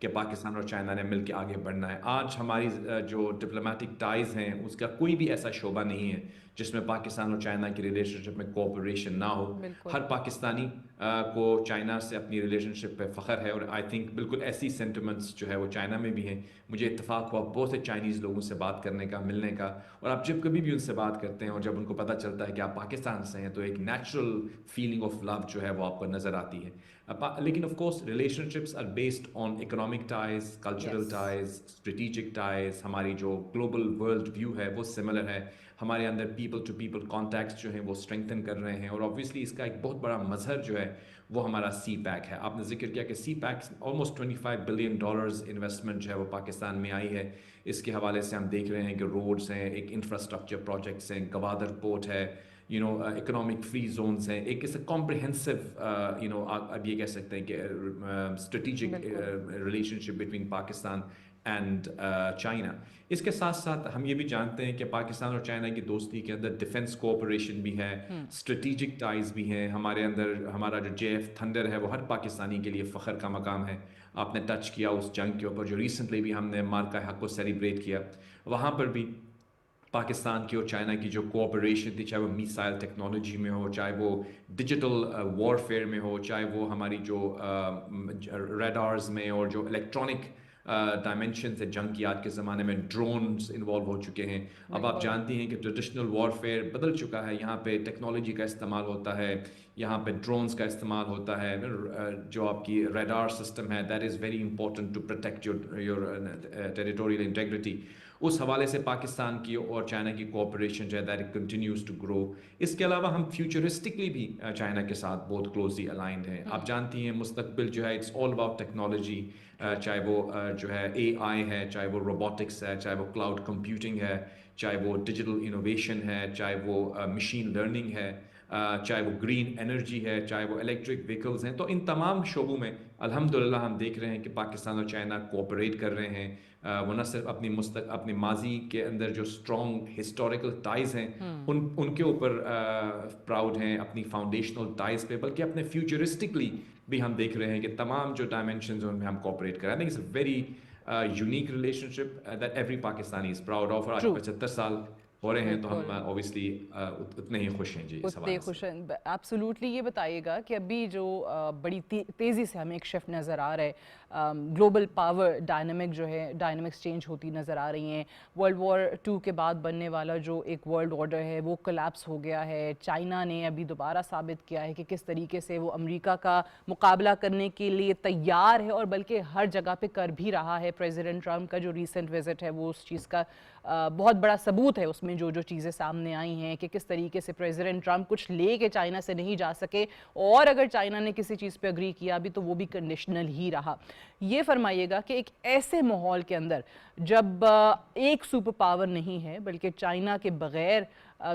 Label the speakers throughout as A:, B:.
A: کہ پاکستان اور چائنا نے مل کے آگے بڑھنا ہے. آج ہماری جو ڈپلومیٹک ٹائز ہیں اس کا کوئی بھی ایسا شعبہ نہیں ہے جس میں پاکستان اور چائنا کی ریلیشن شپ میں کوآپریشن نہ ہو.
B: بالکل
A: ہر پاکستانی کو چائنا سے اپنی ریلیشن شپ پہ فخر ہے, اور آئی تھنک بالکل ایسی سینٹیمنٹس جو ہے وہ چائنا میں بھی ہیں. مجھے اتفاق ہوا بہت سے چائنیز لوگوں سے بات کرنے کا, ملنے کا, اور آپ جب کبھی بھی ان سے بات کرتے ہیں اور جب ان کو پتہ چلتا ہے کہ آپ پاکستان سے ہیں تو ایک نیچرل فیلنگ آف لو جو ہے وہ آپ کو نظر آتی ہے. لیکن of course relationships are based on economic ties, cultural
B: yes
A: ties, strategic ties. ہماری جو گلوبل ورلڈ ویو ہے وہ سملر ہے. ہمارے اندر پیپل ٹو پیپل کانٹیکٹس جو ہیں وہ اسٹرینگتھن کر رہے ہیں, اور آبویسلی اس کا ایک بہت بڑا مظہر جو ہے وہ ہمارا سی پیک ہے. آپ نے ذکر کیا کہ سی پیک آلموسٹ $25 بلین انویسٹمنٹ جو ہے وہ پاکستان میں آئی ہے. اس کے حوالے سے ہم دیکھ رہے ہیں کہ روڈز ہیں, ایک انفراسٹرکچر پروجیکٹس ہیں, گوادر پورٹ ہے, اکنامک فری زونز ہیں, ایک اس کمپریہنسو اب یہ کہہ سکتے ہیں کہ اسٹریٹجک
B: بالکل
A: relationship between Pakistan and China. اس کے ساتھ ساتھ ہم یہ بھی جانتے ہیں کہ پاکستان اور چائنا کی دوستی کے اندر ڈیفنس کوآپریشن بھی ہے, اسٹریٹجک ٹائز بھی ہیں. ہمارے اندر ہمارا جو JF تھنڈر ہے وہ ہر پاکستانی کے لیے فخر کا مقام ہے. آپ نے ٹچ کیا اس جنگ کے اوپر جو ریسنٹلی بھی ہم نے مارکا حق کو سیلیبریٹ کیا, وہاں پر بھی پاکستان کی اور چائنا کی جو کوآپریشن تھی, چاہے وہ میسائل ٹیکنالوجی میں ہو, چاہے وہ ڈیجیٹل وارفیئر میں ہو, چاہے وہ ہماری جو ریڈارز میں اور جو الیکٹرانک ڈائمینشنز ہے جنگ کی. آج کے زمانے میں ڈرونز انوالو ہو چکے ہیں. اب آپ
B: بالکل
A: جانتی ہیں کہ ٹریڈیشنل وارفیئر بدل چکا ہے, یہاں پہ ٹیکنالوجی کا استعمال ہوتا ہے, یہاں پہ ڈرونز کا استعمال ہوتا ہے. جو آپ کی ریڈار سسٹم ہے that is very important to protect your territorial integrity. اس حوالے سے پاکستان کی اور چائنا کی کوآپریشن جو ہے دیٹ کنٹینیوز ٹو گرو. اس کے علاوہ ہم فیوچرسٹکلی بھی چائنا کے ساتھ بہت کلوزلی الائنڈ ہیں. آپ جانتی ہیں مستقبل جو ہے اٹس آل اباؤٹ ٹیکنالوجی, چاہے وہ جو ہے AI ہے, چاہے وہ روبوٹکس ہے, چاہے وہ کلاؤڈ کمپیوٹنگ ہے, چاہے وہ ڈیجیٹل انوویشن ہے, چاہے وہ مشین لرننگ ہے, چاہے وہ گرین انرجی ہے, چاہے وہ الیکٹرک وہیکلز ہیں. تو ان تمام شعبوں میں الحمدللہ ہم دیکھ رہے ہیں کہ پاکستان اور چائنا کوآپریٹ کر رہے ہیں. وہ نہ صرف اپنی ماضی کے اندر جو اسٹرانگ ہسٹوریکل ٹائز ہیں ان کے اوپر پراؤڈ ہیں, اپنی فاؤنڈیشنل ٹائز پہ, بلکہ اپنے فیوچرسٹکلی بھی ہم دیکھ رہے ہیں کہ تمام جو ڈائمینشنز ان میں ہم کوآپریٹ کر رہے ہیں. It's a very unique relationship that every Pakistani is proud of. اور آج
B: ٹرو
A: 75 سال ہو رہے ہیں تو ہم
B: بالکل
A: اوبیسلی اتنے ہی خوش ہیں جی اس
B: اتنے
A: حوالے سے.
B: خوش ہیں. ایبسولوٹلی. یہ بتائیے گا کہ ابھی جو بڑی تیزی سے ہمیں ایک شفٹ نظر آ رہا ہے, گلوبل پاور ڈائنامک جو ہے, ڈائنامکس چینج ہوتی نظر آ رہی ہیں. World War II کے بعد بننے والا جو ایک ورلڈ آرڈر ہے وہ کلیپس ہو گیا ہے. چائنا نے ابھی دوبارہ ثابت کیا ہے کہ کس طریقے سے وہ امریکہ کا مقابلہ کرنے کے لیے تیار ہے, اور بلکہ ہر جگہ پہ کر بھی رہا ہے. پریزیڈنٹ ٹرمپ کا جو ریسنٹ وزٹ ہے وہ اس چیز کا بہت بڑا ثبوت ہے. اس میں جو چیزیں سامنے آئی ہیں کہ کس طریقے سے پریزیڈنٹ ٹرمپ کچھ لے کے چائنا سے نہیں جا سکے, اور اگر چائنا نے کسی چیز پہ اگری کیا بھی تو وہ بھی کنڈیشنل ہی رہا. یہ فرمائیے گا کہ ایک ایسے ماحول کے اندر جب ایک سپر پاور نہیں ہے بلکہ چائنا کے بغیر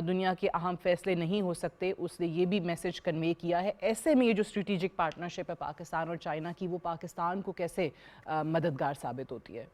B: دنیا کے اہم فیصلے نہیں ہو سکتے, اس نے یہ بھی میسج کنوے کیا ہے. ایسے میں یہ جو اسٹریٹجک پارٹنرشپ ہے پاکستان اور چائنا کی, وہ پاکستان کو کیسے مددگار ثابت ہوتی ہے؟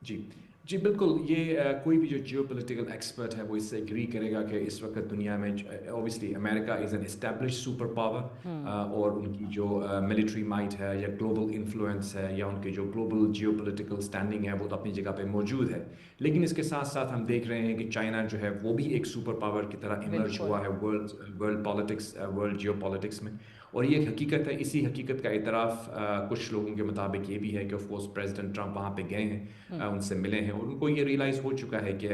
A: جی بالکل. یہ کوئی بھی جو جیو پولیٹیکل ایکسپرٹ ہے وہ اس سے اگری کرے گا کہ اس وقت دنیا میں obviously America is an establish super power, اور ان کی جو ملٹری مائٹ ہے یا گلوبل انفلوئنس ہے یا ان کی جو گلوبل جیو پولیٹیکل اسٹینڈنگ ہے وہ تو اپنی جگہ پہ موجود ہے. لیکن اس کے ساتھ ساتھ ہم دیکھ رہے ہیں کہ چائنا جو ہے وہ بھی ایک سپر پاور کی طرح ایمرج ہوا ہے world politics, world geopolitics میں. اور یہ ایک حقیقت ہے. اسی حقیقت کا اعتراف کچھ لوگوں کے مطابق یہ بھی ہے کہ آف کورس پریزیڈنٹ ٹرمپ وہاں پہ گئے ہیں, ان سے ملے ہیں, اور ان کو یہ ریئلائز ہو چکا ہے کہ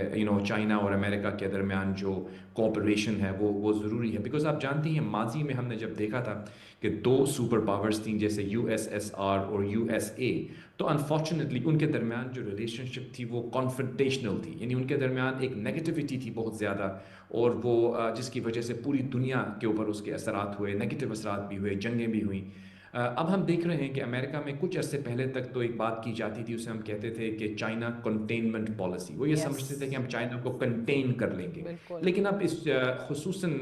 A: چائنا اور امریکہ کے درمیان جو کوآپریشن ہے وہ ضروری ہے. بیکاز آپ جانتی ہیں ماضی میں ہم نے جب دیکھا تھا کہ دو سپر پاورز تھیں جیسے USSR اور USA, تو انفارچونیٹلی ان کے درمیان جو ریلیشن شپ تھی وہ کانفرنٹیشنل تھی, یعنی ان کے درمیان ایک نیگیٹیوٹی تھی بہت زیادہ, اور وہ جس کی وجہ سے پوری دنیا کے اوپر اس کے اثرات ہوئے, نیگیٹو اثرات بھی ہوئے, جنگیں بھی ہوئیں. اب ہم دیکھ رہے ہیں کہ امریکہ میں کچھ عرصے پہلے تک تو ایک بات کی جاتی تھی, اسے ہم کہتے تھے کہ چائنا کنٹینمنٹ پالیسی. وہ یہ سمجھتے تھے کہ ہم چائنا کو کنٹین کر لیں گے. لیکن اب اس خصوصاً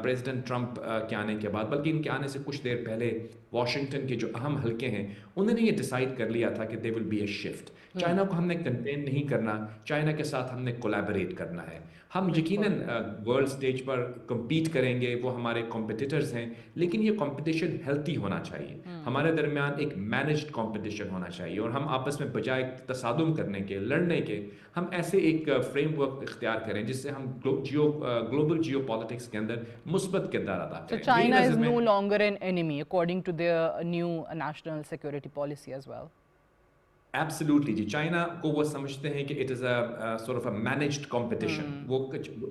A: پریزیڈنٹ ٹرمپ کے آنے کے بعد, بلکہ ان کے آنے سے کچھ دیر پہلے واشنگٹن کے جو اہم حلقے ہیں انہوں نے یہ ڈیسائیڈ کر لیا تھا کہ they will be a shift. China کو ہم نے کنٹین نہیں کرنا, چائنا کے ساتھ ہم نے کولیبریٹ کرنا ہے. ہم یقیناً ورلڈ سٹیج پر کمپیٹ کریں گے, وہ ہمارے کمپٹیٹرز ہیں, لیکن یہ کمپٹیشن ہیلتھی ہونا چاہیے. ہمارے درمیان ایک مینجڈ کمپٹیشن ہونا چاہیے اور ہم آپس میں بجائے تصادم کرنے کے لڑنے کے ہم ایسے ایک فریم ورک اختیار کریں جس سے ہم گلوبل جیو پالیٹکس کے اندر مثبت کردار ادا
B: So
A: کریں.
B: China is no longer an enemy according to their new national security policy as well.
A: Absolutely G, China کو وہ سمجھتے ہیں کہ it is a sort of a managed competition.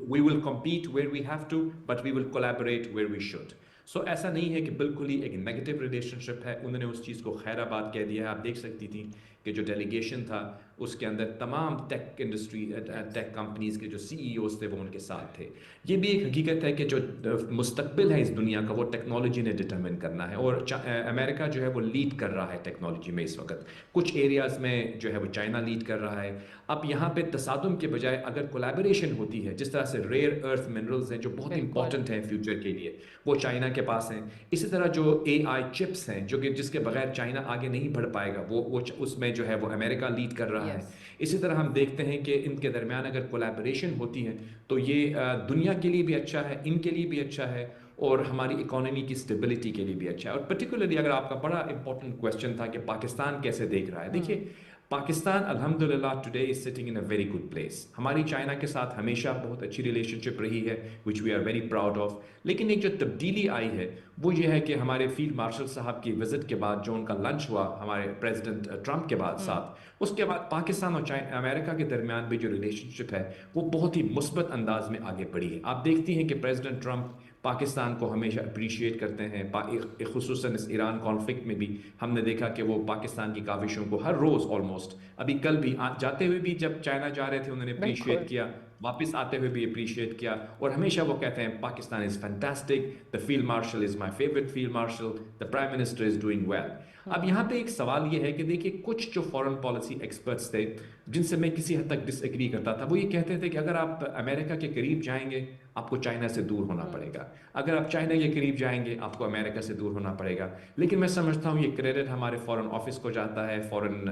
A: We will compete where we have to, but we will collaborate where we should. سو ایسا نہیں ہے کہ بالکل ہی ایک نیگیٹو ریلیشن شپ ہے. انہوں نے اس چیز کو خیر آباد کہہ دیا ہے. آپ دیکھ سکتی تھیں کہ جو ڈیلیگیشن تھا اس کے اندر تمام ٹیک انڈسٹری ٹیک کمپنیز کے جو سی ای اوز تھے وہ ان کے ساتھ تھے. یہ بھی ایک حقیقت ہے کہ جو مستقبل ہے اس دنیا کا وہ ٹیکنالوجی نے ڈٹرمن کرنا ہے اور امریکہ جو ہے وہ لیڈ کر رہا ہے ٹیکنالوجی میں اس وقت. کچھ ایریاز میں جو ہے وہ چائنا لیڈ کر رہا ہے. اب یہاں پہ تصادم کے بجائے اگر کولیبوریشن ہوتی ہے, جس طرح سے ریئر ارتھ منرلز ہیں جو بہت امپورٹنٹ ہیں فیوچر کے لیے, وہ چائنا کے پاس ہیں. اسی طرح جو اے آئی چپس ہیں جو کہ جس کے بغیر چائنا آگے نہیں بڑھ پائے گا, وہ اس میں جو ہے وہ امریکہ لیڈ کر رہا ہے. اسی طرح ہم دیکھتے ہیں کہ ان کے درمیان اگر کولیبوریشن ہوتی ہے تو یہ دنیا کے لیے بھی اچھا ہے, ان کے لیے بھی اچھا ہے اور ہماری اکانومی کی اسٹیبلٹی کے لیے بھی اچھا ہے. اور پرٹیکولرلی اگر آپ کا بڑا امپورٹنٹ کویشچن تھا کہ پاکستان کیسے دیکھ رہا ہے, دیکھیے پاکستان الحمدللہ today is sitting in a very good place. ہماری چائنا کے ساتھ ہمیشہ بہت اچھی ریلیشن شپ رہی ہے which we are very proud of. لیکن ایک جو تبدیلی آئی ہے وہ یہ ہے کہ ہمارے فیلڈ مارشل صاحب کی وزٹ کے بعد جو ان کا لنچ ہوا ہمارے پریزیڈنٹ ٹرمپ کے بعد ساتھ, اس کے بعد پاکستان اور امریکہ کے درمیان بھی جو ریلیشن شپ ہے وہ بہت ہی مثبت انداز میں آگے بڑھی ہے. آپ دیکھتی ہیں کہ پریزیڈنٹ ٹرمپ پاکستان کو ہمیشہ اپریشیٹ کرتے ہیں, خصوصاً اس ایران کانفلکٹ میں بھی ہم نے دیکھا کہ وہ پاکستان کی کاوشوں کو ہر روز آلموسٹ, ابھی کل بھی جاتے ہوئے بھی جب چائنا جا رہے تھے انہوں نے اپریشیٹ کیا, واپس آتے ہوئے بھی اپریشیٹ کیا, اور ہمیشہ وہ کہتے ہیں Pakistan is fantastic, the field marshal is my favourite field marshal, the prime minister is doing well. اب یہاں پہ ایک سوال یہ ہے کہ دیکھیے کچھ جو فارن پالیسی ایکسپرٹس تھے جن سے میں کسی حد تک ڈس ایگری کرتا تھا, وہ یہ کہتے تھے کہ اگر آپ امریکہ کے قریب جائیں گے آپ کو چائنا سے دور ہونا پڑے گا, اگر آپ چائنا کے قریب جائیں گے آپ کو امریکہ سے دور ہونا پڑے گا. لیکن میں سمجھتا ہوں یہ کریڈٹ ہمارے فارن آفس کو جاتا ہے, فارن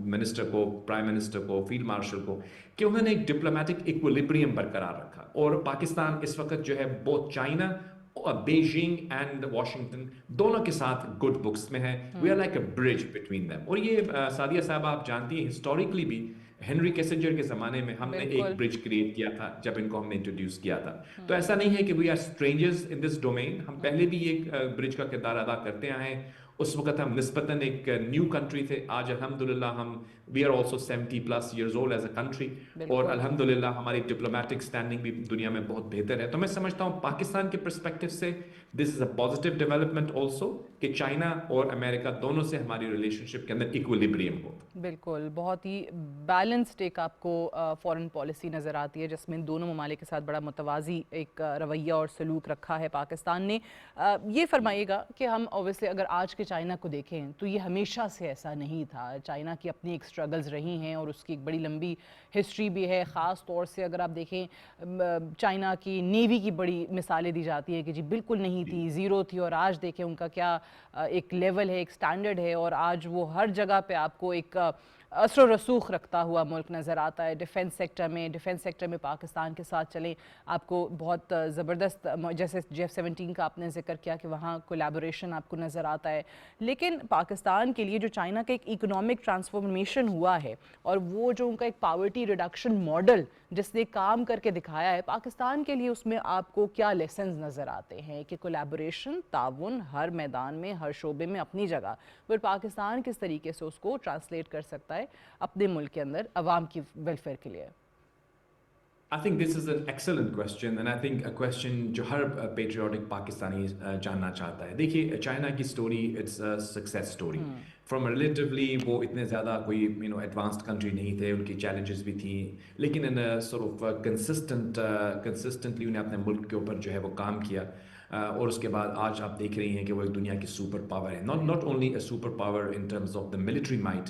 A: منسٹر کو, پرائم منسٹر کو, فیلڈ مارشل کو, کہ انہوں نے ایک ڈپلومیٹک ایکویلبریم برقرار رکھا. اور پاکستان اس وقت جو ہے بہت چائنا, بیجنگ اینڈ واشنگٹن دونوں کے ساتھ گڈ بکس میں ہے. We are like a bridge between them. اور یہ سعدیہ صاحب آپ جانتی ہیں ہسٹوریکلی بھی ہنری کیسنجر کے زمانے میں ہم نے ایک برج کریٹ کیا تھا جب ان کو ہم نے انٹروڈیوس کیا تھا. تو ایسا نہیں ہے کہ we are strangers in this domain, ہم پہلے بھی ایک برج کا کردار ادا کرتے آئے ہیں. اس وقت ہم نسبتاً ایک نیو کنٹری تھے, آج الحمدللہ ہم we are also 70+ years old as a country, اور الحمدللہ ہماری ڈپلومیٹک اسٹینڈنگ بھی دنیا میں بہت بہتر ہے. تو میں سمجھتا ہوں پاکستان کے پرسپیکٹو سے دس از اے پازیٹیو ڈیولپمنٹ آلسو کہ چائنا اور امریکہ دونوں سے ہماری ریلیشن شپ کے اندر ایکویلبریم ہو.
B: بالکل, بہت ہی بیلنسڈ ایک آپ کو فارن پالیسی نظر آتی ہے جس میں دونوں ممالک کے ساتھ بڑا متوازی ایک رویہ اور سلوک رکھا ہے پاکستان نے. یہ فرمائیے گا کہ ہم اوبویسلی اگر آج کے چائنا کو دیکھیں تو یہ ہمیشہ سے ایسا نہیں تھا. چائنا کی اپنی ایک اسٹرگلز رہی ہیں اور اس کی ایک بڑی لمبی ہسٹری بھی ہے. خاص طور سے اگر آپ دیکھیں چائنا کی نیوی کی بڑی مثالیں دی جاتی ہیں کہ جی بالکل نہیں تھی, زیرو تھی, اور آج دیکھیں ان کا کیا ایک لیول ہے, ایک سٹینڈرڈ ہے, اور آج وہ ہر جگہ پہ آپ کو ایک اثر و رسوخ رکھتا ہوا ملک نظر آتا ہے. ڈیفنس سیکٹر میں پاکستان کے ساتھ چلیں آپ کو بہت زبردست, جیسے F-17 کا آپ نے ذکر کیا کہ وہاں کولیبوریشن آپ کو نظر آتا ہے. لیکن پاکستان کے لیے جو چائنا کا ایک اکنامک ٹرانسفارمیشن ہوا ہے اور وہ جو ان کا ایک پاورٹی ریڈکشن ماڈل جس نے کام کر کے دکھایا ہے, پاکستان کے لیے اس میں آپ کو کیا لیسنز نظر آتے ہیں کہ کولیبوریشن, تعاون ہر میدان میں, ہر شعبے میں اپنی جگہ, پر پاکستان کس طریقے سے اس کو ٹرانسلیٹ کر سکتا ہے اپنے ملک کے اندر عوام کی ویلفیئر کے لیے؟
A: I think this is an excellent question, and I think a question جو ہر پیٹریوٹک پاکستانی جاننا چاہتا ہے. دیکھیے چائنا کی story it's a success story. From relatively وہ اتنے زیادہ کوئی ایڈوانسڈ کنٹری نہیں تھے, ان کی چیلنجز بھی تھیں, لیکن ان سورٹ آف کنسسٹنٹلی انہیں اپنے ملک کے اوپر جو ہے وہ کام کیا. اور اس کے بعد آج آپ دیکھ رہی ہیں کہ وہ ایک دنیا کی سپر پاور ہے. Not only a super power in terms of the military might,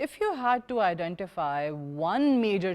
B: If you had to identify one major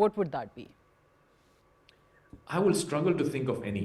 B: what would that be?
A: I will struggle to think of any.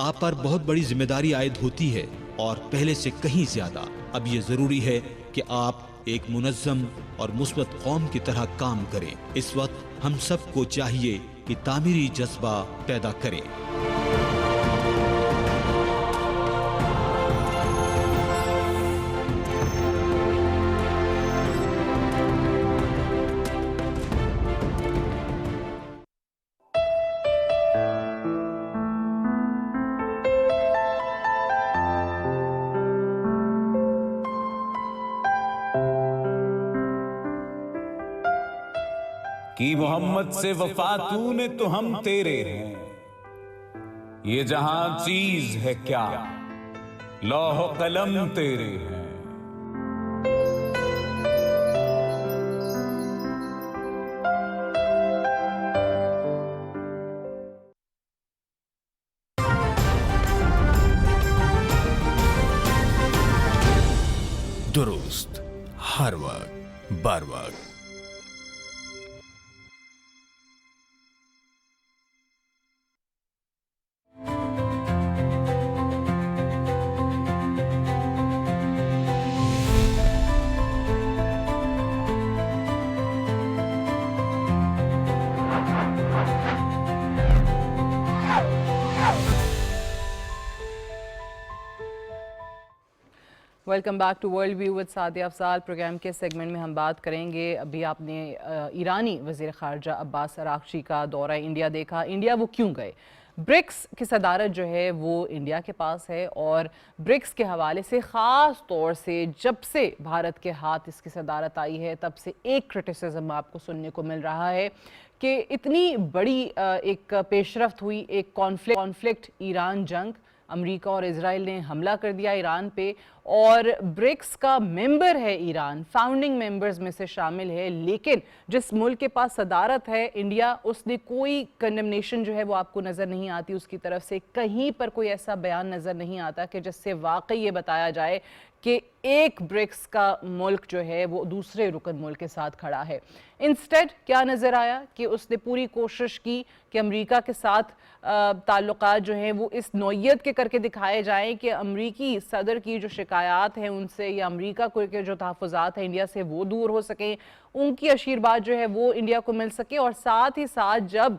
C: آپ پر بہت بڑی ذمہ داری عائد ہوتی ہے اور پہلے سے کہیں زیادہ اب یہ ضروری ہے کہ آپ ایک منظم اور مثبت قوم کی طرح کام کریں۔ اس وقت ہم سب کو چاہیے کہ تعمیری جذبہ پیدا کریں۔
D: کی محمد سے وفا تو نے تو ہم تیرے ہیں، یہ جہاں چیز ہے کیا، لوح و قلم تیرے ہیں۔
E: درست ہر وقت بر وقت۔
B: Welcome back to world view with Sadia Afzal. Programme کے سیگمنٹ میں ہم بات کریں گے، ابھی آپ نے ایرانی وزیر خارجہ عباس اراغچی کا دورہ انڈیا دیکھا۔ انڈیا وہ کیوں گئے؟ برکس کی صدارت جو ہے وہ انڈیا کے پاس ہے، اور برکس کے حوالے سے خاص طور سے جب سے بھارت کے ہاتھ اس کی صدارت آئی ہے تب سے ایک کرٹیسزم آپ کو سننے کو مل رہا ہے کہ اتنی بڑی ایک پیش رفت ہوئی، ایک کانفلکٹ ایران جنگ، امریکہ اور اسرائیل نے حملہ کر دیا ایران پہ، اور برکس کا ممبر ہے ایران، فاؤنڈنگ ممبرز میں سے شامل ہے، لیکن جس ملک کے پاس صدارت ہے انڈیا، اس نے کوئی کنڈمنیشن جو ہے وہ آپ کو نظر نہیں آتی اس کی طرف سے، کہیں پر کوئی ایسا بیان نظر نہیں آتا کہ جس سے واقعی یہ بتایا جائے کہ ایک برکس کا ملک جو ہے وہ دوسرے رکن ملک کے ساتھ کھڑا ہے۔ انسٹیڈ کیا نظر آیا کہ اس نے پوری کوشش کی کہ امریکہ کے ساتھ تعلقات جو ہیں وہ اس نوعیت کے کر کے دکھائے جائیں کہ امریکی صدر کی جو شکایات ہیں ان سے، یا امریکہ کو کے جو تحفظات ہیں انڈیا سے، وہ دور ہو سکیں، ان کی آشیرواد جو ہے وہ انڈیا کو مل سکے، اور ساتھ ہی ساتھ جب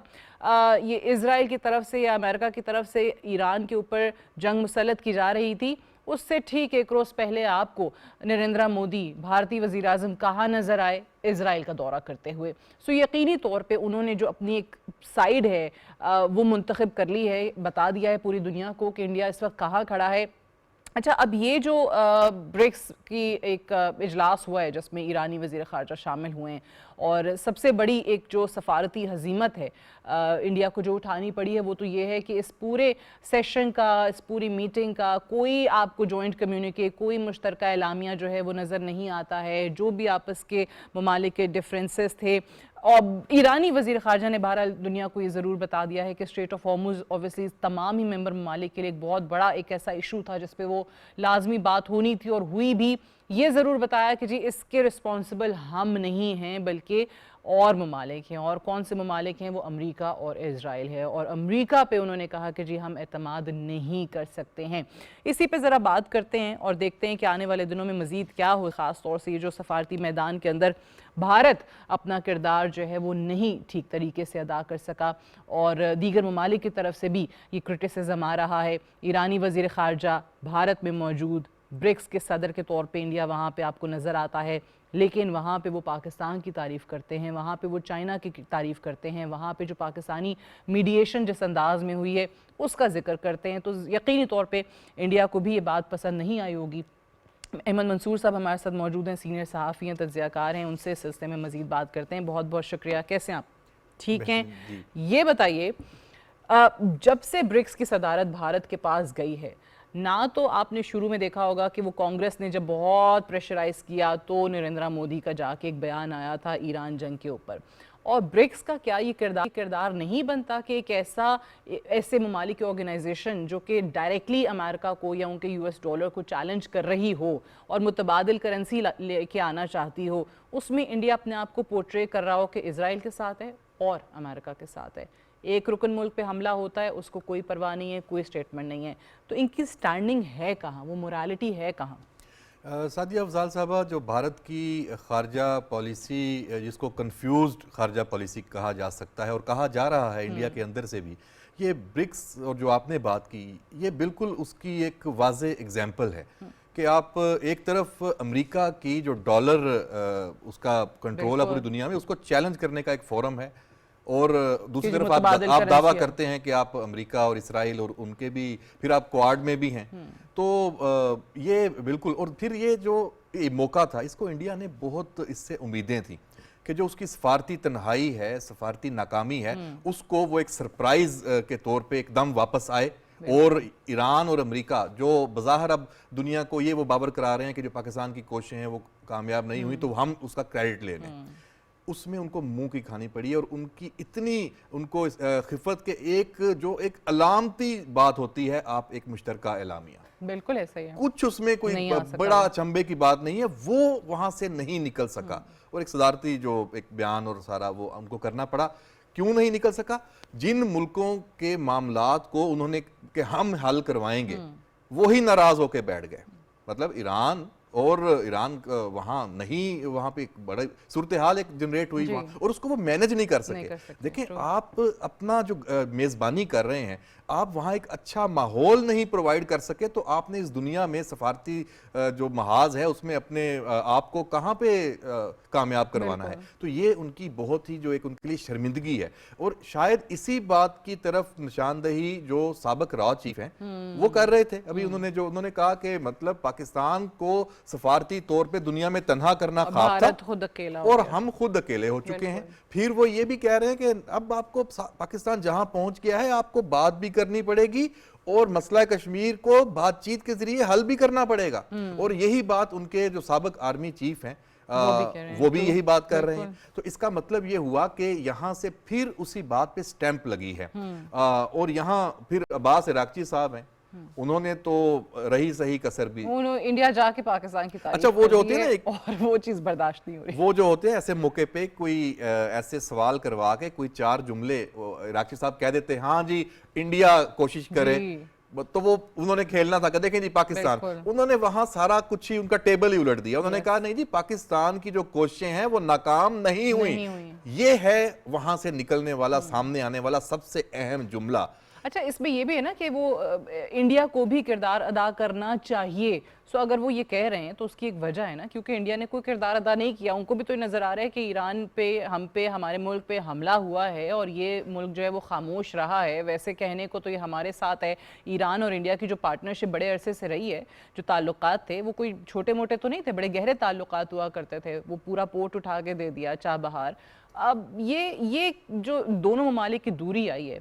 B: یہ اسرائیل کی طرف سے یا امریکہ کی طرف سے ایران کے اوپر جنگ مسلط کی جا رہی تھی، اس سے ٹھیک ایک روز پہلے آپ کو نریندر مودی بھارتی وزیر اعظم کہاں نظر آئے؟ اسرائیل کا دورہ کرتے ہوئے۔ سو یقینی طور پہ انہوں نے جو اپنی ایک سائیڈ ہے وہ منتخب کر لی ہے، بتا دیا ہے پوری دنیا کو کہ انڈیا اس وقت کہاں کھڑا ہے۔ اچھا، اب یہ جو برکس کی ایک اجلاس ہوا ہے جس میں ایرانی وزیر خارجہ شامل ہوئے ہیں، اور سب سے بڑی ایک جو سفارتی ہزیمت ہے انڈیا کو جو اٹھانی پڑی ہے وہ تو یہ ہے کہ اس پورے سیشن کا، اس پوری میٹنگ کا کوئی آپ کو جوائنٹ کمیونیکے، کوئی مشترکہ اعلامیہ جو ہے وہ نظر نہیں آتا ہے۔ جو بھی آپس کے ممالک کے ڈفرینسز تھے، اور ایرانی وزیر خارجہ نے بہرحال دنیا کو یہ ضرور بتا دیا ہے کہ اسٹریٹ آف ہارمز اوبویسلی تمام ہی ممبر ممالک کے لیے ایک بہت بڑا ایک ایسا ایشو تھا جس پہ وہ لازمی بات ہونی تھی، اور ہوئی بھی۔ یہ ضرور بتایا کہ جی اس کے رسپانسبل ہم نہیں ہیں بلکہ اور ممالک ہیں، اور کون سے ممالک ہیں؟ وہ امریکہ اور اسرائیل ہے، اور امریکہ پہ انہوں نے کہا کہ جی ہم اعتماد نہیں کر سکتے ہیں۔ اسی پہ ذرا بات کرتے ہیں اور دیکھتے ہیں کہ آنے والے دنوں میں مزید کیا ہو، خاص طور سے یہ جو سفارتی میدان کے اندر بھارت اپنا کردار جو ہے وہ نہیں ٹھیک طریقے سے ادا کر سکا، اور دیگر ممالک کی طرف سے بھی یہ کرٹیسزم آ رہا ہے۔ ایرانی وزیر خارجہ بھارت میں موجود، برکس کے صدر کے طور پہ انڈیا وہاں پہ آپ کو نظر آتا ہے، لیکن وہاں پہ وہ پاکستان کی تعریف کرتے ہیں، وہاں پہ وہ چائنا کی تعریف کرتے ہیں، وہاں پہ جو پاکستانی میڈیشن جس انداز میں ہوئی ہے اس کا ذکر کرتے ہیں، تو یقینی طور پہ انڈیا کو بھی یہ بات پسند نہیں آئی ہوگی۔ احمد منصور صاحب ہمارے ساتھ موجود ہیں، سینئر صحافی ہیں، تجزیہ کار ہیں، ان سے اس سلسلے میں مزید بات کرتے ہیں۔ بہت بہت شکریہ۔ کیسے ہیں آپ؟ ٹھیک ہیں؟ یہ بتائیے، جب سے برکس کی صدارت بھارت کے پاس گئی ہے، نہ تو آپ نے شروع میں دیکھا ہوگا کہ وہ کانگریس نے جب بہت پریشرائز کیا تو نریندر مودی کا جا کے ایک بیان آیا تھا ایران جنگ کے اوپر، اور برکس کا کیا یہ کردار نہیں بنتا کہ ایک ایسے ممالک کی آرگنائزیشن جو کہ ڈائریکٹلی امریکہ کو یا ان کے US ڈالر کو چیلنج کر رہی ہو اور متبادل کرنسی لے کے آنا چاہتی ہو، اس میں انڈیا اپنے آپ کو پورٹرے کر رہا ہو کہ اسرائیل کے ساتھ ہے اور امریکہ کے ساتھ ہے؟ ایک رکن ملک پہ حملہ ہوتا ہے اس کو کوئی پرواہ نہیں ہے, کوئی سٹیٹمنٹ نہیں ہے. تو ان کی سٹینڈنگ ہے کہاں, وہ مورالٹی ہے کہاں؟
F: سعدیہ افضال صاحبہ, جو بھارت کی خارجہ پالیسی, جس کو کنفیوزڈ خارجہ پالیسی کہا جا سکتا ہے اور کہا جا رہا ہے انڈیا کے اندر سے بھی, یہ برکس اور جو آپ نے بات کی, یہ بالکل اس کی ایک واضح اگزامپل ہے کہ آپ ایک طرف امریکہ کی جو ڈالر اس کا کنٹرول ہے پوری دنیا میں, اس کو چیلنج کرنے کا ایک فورم ہے, اور دوسری طرف آپ دعویٰ کرتے ہیں کہ آپ امریکہ اور اسرائیل اور ان کے بھی, پھر آپ کوآڈ میں بھی ہیں. تو یہ بالکل, اور پھر یہ جو موقع تھا, اس کو انڈیا نے بہت اس سے امیدیں تھیں کہ جو اس کی سفارتی تنہائی ہے, سفارتی ناکامی ہے, اس کو وہ ایک سرپرائز کے طور پہ ایک دم واپس آئے. اور ایران اور امریکہ جو بظاہر اب دنیا کو یہ وہ باور کرا رہے ہیں کہ جو پاکستان کی کوششیں ہیں وہ کامیاب نہیں ہوئی تو ہم اس کا کریڈٹ لے لیں, اس میں ان کو منہ کی کھانی پڑی. اور ان کی اتنی ان کو خفت کے ایک جو ایک علامتی بات ہوتی ہے, آپ ایک مشترکہ اعلامیہ,
B: بالکل ایسا ہی ہے,
F: کچھ اس میں کوئی بڑا چنبے کی بات نہیں ہے, وہ وہاں سے نہیں نکل سکا. اور ایک صدارتی جو ایک بیان اور سارا وہ ان کو کرنا پڑا. کیوں نہیں نکل سکا؟ جن ملکوں کے معاملات کو انہوں نے کہ ہم حل کروائیں گے, وہی ناراض ہو کے بیٹھ گئے. مطلب ایران وہاں نہیں, وہاں پہ ایک بڑا صورتحال ایک جنریٹ ہوئی وہاں, اور اس کو وہ مینج نہیں کر سکے. دیکھیں, آپ اپنا جو میزبانی کر رہے ہیں, آپ وہاں ایک اچھا ماحول نہیں پرووائڈ کر سکے, تو آپ نے اس دنیا میں سفارتی جو محاذ ہے اس میں اپنے آپ کو کہاں پہ کامیاب کروانا ہے. تو یہ ان کی بہت ہی جو ایک ان کے لیے شرمندگی ہے. اور شاید اسی بات کی طرف نشاندہی جو سابق راؤ چیف ہیں وہ کر رہے تھے. ابھی انہوں نے کہا کہ مطلب پاکستان کو سفارتی طور پہ دنیا میں تنہا کرنا خواب تھا اور ہم خود اکیلے ہو چکے ہیں. پھر وہ یہ بھی کہہ رہے ہیں کہ اب آپ کو پاکستان جہاں پہنچ گیا ہے, آپ کو بات بھی کرنی پڑے گی اور مسئلہ کشمیر کو بات چیت کے ذریعے حل بھی کرنا پڑے گا. اور یہی بات ان کے جو سابق آرمی چیف ہیں وہ بھی یہی بات کر رہے ہیں. تو اس کا مطلب یہ ہوا کہ یہاں سے پھر اسی بات پہ سٹیمپ لگی ہے. اور یہاں پھر عباس عراقچی صاحب ہیں, انہوں نے تو رہی صحیح کسر بھی,
B: انڈیا جا کے پاکستان کی تعریف,
F: اچھا وہ جو ہوتے ہیں نا,
B: اور وہ چیز برداشت نہیں ہو رہی,
F: وہ جو ہوتے ہیں ایسے موقع پہ کوئی ایسے سوال کروا کے کوئی 4 جملے عراقچی صاحب کہہ دیتے, ہاں جی انڈیا کوشش کرے, تو وہ انہوں نے کھیلنا تھا کہ دیکھیں جی پاکستان, انہوں نے وہاں سارا کچھ ہی ان کا ٹیبل ہی الٹ دیا. انہوں نے کہا نہیں جی پاکستان کی جو کوششیں ہیں وہ ناکام نہیں ہوئی. یہ ہے وہاں سے نکلنے والا, سامنے آنے والا سب سے اہم جملہ.
B: اچھا, اس میں یہ بھی ہے نا کہ وہ انڈیا کو بھی کردار ادا کرنا چاہیے. سو اگر وہ یہ کہہ رہے ہیں تو اس کی ایک وجہ ہے نا, کیونکہ انڈیا نے کوئی کردار ادا نہیں کیا. ان کو بھی تو نظر آ رہا ہے کہ ایران پہ, ہم پہ, ہمارے ملک پہ حملہ ہوا ہے اور یہ ملک جو ہے وہ خاموش رہا ہے. ویسے کہنے کو تو یہ ہمارے ساتھ ہے. ایران اور انڈیا کی جو پارٹنرشپ بڑے عرصے سے رہی ہے, جو تعلقات تھے وہ کوئی چھوٹے موٹے تو نہیں تھے, بڑے گہرے تعلقات ہوا کرتے تھے. وہ پورا پورٹ اٹھا کے دے دیا چاہ بہار. اب یہ جو دونوں ممالک کی دوری آئی ہے,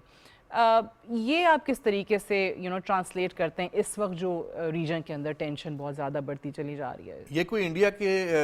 B: یہ آپ کس طریقے سے ٹرانسلیٹ کرتے ہیں اس وقت جو ریجن کے اندر ٹینشن بہت زیادہ بڑھتی چلی جا رہی ہے؟
F: یہ کوئی انڈیا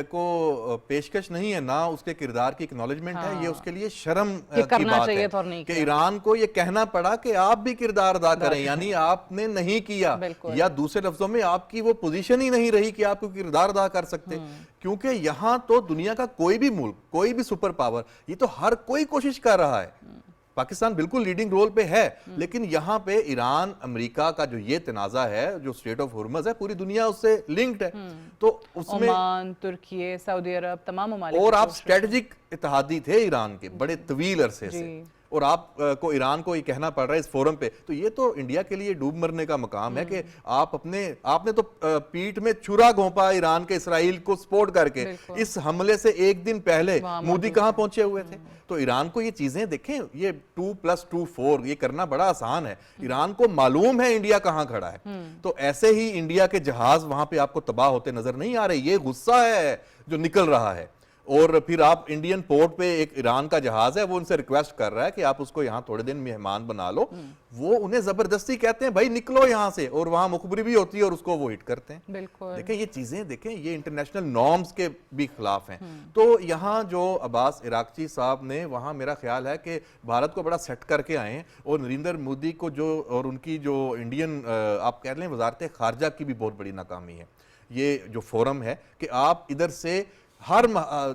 F: کو پیشکش نہیں ہے, نہ اس کے کردار کی اکنالجمنٹ ہے, یہ اس کے لیے شرم کی بات ہے کہ ایران کو یہ کہنا پڑا کہ آپ بھی کردار ادا کریں, یعنی آپ نے نہیں کیا, یا دوسرے لفظوں میں آپ کی وہ پوزیشن ہی نہیں رہی کہ آپ کو کردار ادا کر سکتے. کیونکہ یہاں تو دنیا کا کوئی بھی ملک, کوئی بھی سپر پاور, یہ تو ہر کوئی کوشش کر رہا ہے. پاکستان بالکل لیڈنگ رول پہ ہے, لیکن یہاں پہ ایران امریکہ کا جو یہ تنازع ہے, جو اسٹریٹ آف ہرمز ہے, پوری دنیا اس سے لنکڈ ہے. تو اس میں
B: عمان, ترکیہ, سعودی عرب, تمام ممالک,
F: اور آپ اسٹریٹجک اتحادی تھے ایران کے بڑے طویل عرصے سے, اور آپ کو ایران کو یہ کہنا پڑ رہا ہے اس فورم پہ, تو یہ تو انڈیا کے لیے ڈوب مرنے کا مقام ہے کہ آپ نے تو پیٹھ میں چھرا گھونپا ایران کے, اسرائیل کو سپورٹ کر کے. اس حملے سے ایک دن پہلے مودی کہاں پہنچے ہوئے تھے. تو ایران کو یہ چیزیں دیکھیں, یہ 2+2 4 یہ کرنا بڑا آسان ہے. ایران کو معلوم ہے انڈیا کہاں کھڑا ہے, تو ایسے ہی انڈیا کے جہاز وہاں پہ آپ کو تباہ ہوتے نظر نہیں آ رہے. یہ غصہ ہے جو نکل رہا ہے. اور پھر آپ انڈین پورٹ پہ ایک ایران کا جہاز ہے, وہ ان سے ریکویسٹ کر رہا ہے کہ آپ اس کو یہاں تھوڑے دن مہمان بنا لو. وہ انہیں زبردستی کہتے ہیں بھائی نکلو یہاں سے, اور وہاں مخبری بھی ہوتی ہے اور اس کو وہ ہٹ کرتے ہیں. دیکھیں یہ چیزیں, دیکھیں یہ انٹرنیشنل نارمز کے بھی خلاف ہیں. تو یہاں جو عباس عراقچی صاحب نے, وہاں میرا خیال ہے کہ بھارت کو بڑا سیٹ کر کے آئے ہیں, اور نریندر مودی کو جو, اور ان کی جو انڈین آپ کہہ لیں وزارت خارجہ کی بھی بہت بڑی ناکامی ہے. یہ جو فورم ہے کہ آپ ادھر سے ہر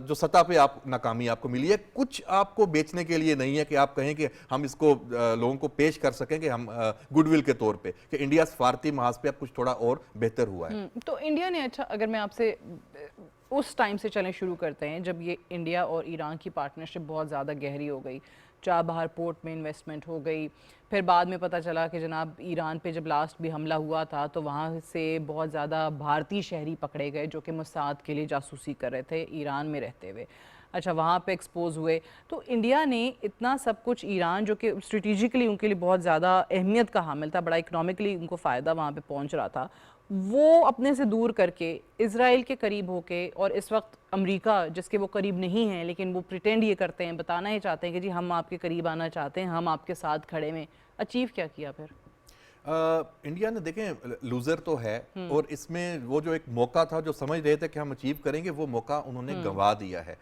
F: جو سطح پہ آپ ناکامی آپ کو ملی ہے، کچھ آپ کو بیچنے کے لیے نہیں ہے کہ آپ کہیں کہ ہم اس کو لوگوں کو پیش کر سکیں کہ ہم گڈ ول کے طور پہ کہ انڈیا سفارتی محاذ پہ اب کچھ تھوڑا اور بہتر ہوا ہے۔
B: تو انڈیا نے اچھا، اگر میں آپ سے اس ٹائم سے چلیں شروع کرتے ہیں جب یہ انڈیا اور ایران کی پارٹنرشپ بہت زیادہ گہری ہو گئی، چابہار پورٹ میں انویسٹمنٹ ہو گئی، پھر بعد میں پتہ چلا کہ جناب ایران پہ جب لاسٹ بھی حملہ ہوا تھا تو وہاں سے بہت زیادہ بھارتی شہری پکڑے گئے جو کہ موساد کے لیے جاسوسی کر رہے تھے ایران میں رہتے ہوئے، اچھا وہاں پہ ایکسپوز ہوئے، تو انڈیا نے اتنا سب کچھ ایران جو کہ اسٹریٹجیکلی ان کے لیے بہت زیادہ اہمیت کا حامل تھا، بڑا اکنامکلی ان کو فائدہ وہاں پہ پہنچ رہا تھا، وہ اپنے سے دور کر کے اسرائیل کے قریب ہو کے، اور اس وقت امریکہ جس کے وہ قریب نہیں ہیں لیکن وہ پریٹینڈ یہ کرتے ہیں، بتانا یہ چاہتے ہیں کہ جی ہم آپ کے قریب آنا چاہتے ہیں، ہم آپ کے ساتھ کھڑے ہیں، اچیو کیا کیا پھر؟
F: انڈیا نے دیکھیں لوزر تو ہے، اور اس میں وہ جو ایک موقع تھا جو سمجھ رہے تھے کہ ہم اچیو کریں گے، وہ موقع انہوں نے گنوا دیا ہے۔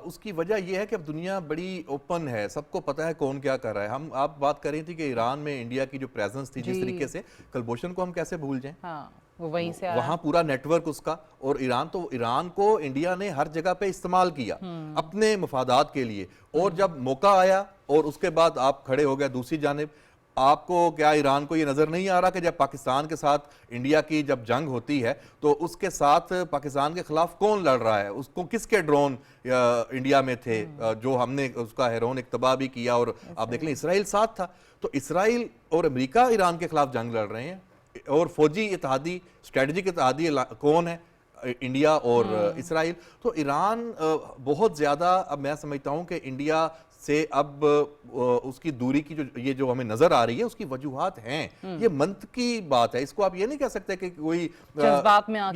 F: اس کی وجہ یہ ہے کہ اب دنیا بڑی اوپن ہے، سب کو پتہ ہے کون کیا کر رہا ہے۔ آپ بات کر رہی تھی کہ ایران میں انڈیا کی جو پریزنس تھی جس طریقے سے، کلبھوشن کو ہم کیسے بھول جائیں،
B: ہاں وہ وہیں سے آیا،
F: وہاں پورا نیٹ ورک اس کا، اور ایران کو انڈیا نے ہر جگہ پہ استعمال کیا اپنے مفادات کے لیے، اور جب موقع آیا اور اس کے بعد آپ کھڑے ہو گئے دوسری جانب۔ آپ کو کیا ایران کو یہ نظر نہیں آ رہا کہ جب پاکستان کے ساتھ انڈیا کی جب جنگ ہوتی ہے تو اس کے ساتھ پاکستان کے خلاف کون لڑ رہا ہے، اس کو کس کے ڈرون انڈیا میں تھے جو ہم نے اس کا ہیرون اقتباہ بھی کیا، اور آپ دیکھ لیں اسرائیل ساتھ تھا، تو اسرائیل اور امریکہ ایران کے خلاف جنگ لڑ رہے ہیں، اور فوجی اتحادی اسٹریٹجک اتحادی کون ہے، انڈیا اور اسرائیل۔ تو ایران بہت زیادہ، اب میں سمجھتا ہوں کہ انڈیا سے اب اس کی دوری کی یہ جو ہمیں نظر آ رہی ہے اس کی وجوہات ہیں، یہ منطقی بات ہے، اس کو آپ یہ نہیں کہہ سکتے کہ کوئی
B: جذبات میں
F: آ